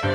Me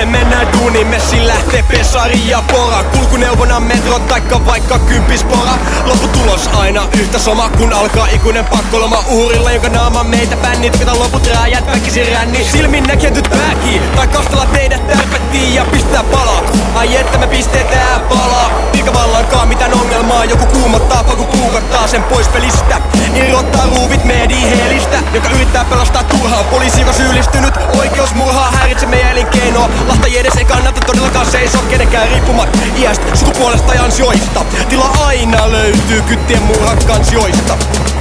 mennään duuniin, messin lähtee pesari ja pora. Kulkuneuvona metro taikka vaikka kymppispora. Lopputulos aina yhtä sama, kun alkaa ikuinen pakkoloma uhrilla, jonka naama meitä bännit, ketä loput rääjät väkisin ränni. Silmin näkentyt pääkii, tai kastella teidät tärpettiin ja pistää palaa. Ai että me pistetään palaa. Virkavallankaan mitään ongelmaa, joku kuumottaa, paku puukottaa sen pois pelistä. Irrottaa ruuvit medihelistä, joka yrittää pelastaa turhaa. Poliisi, joka syyllistynyt oikeusmurhaa, häiritse meidän elinkeinoa. Lahtajien edes ei kannata todellakaan seisoa kenenkään riippumat iästä, sukupuolesta ja ansioista. Tila aina löytyy kyttien murhakansioista.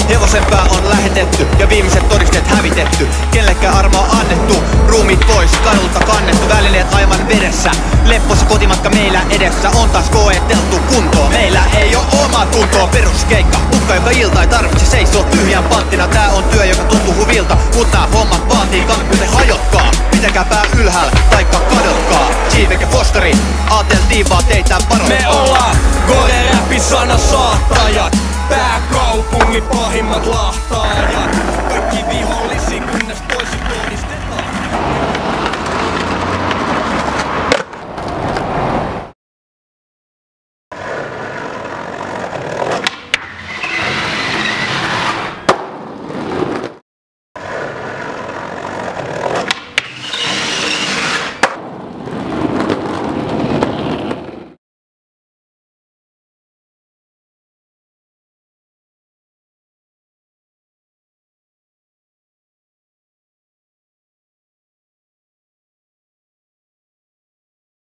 Hevosen pää on lähetetty ja viimeiset todisteet hävitetty. Kenellekään armoa annettu, ruumiit pois, kadulta kannettu, välineet aivan vedessä. Leppossa kotimatka meillä edessä, on taas koeteltu kuntoa. Meillä ei oo omaa tuntoa, peruskeikka, mutka joka ilta ei tarvitse seisoo tyhjän panttina. Tää on työ, joka tuntuu huvilta, mut nää hommat vaatii kampioiden hajotkaa. Pitäkää pää ylhäällä, taikka kadotkaa. G-Vek ja Fosteri, ajateltiin vaan teitä varoittaa. Me ollaan gore-räpin sanasaattajat, pääkaupungin pahimmat lahtaajat. Kaikki vihollisi kunnes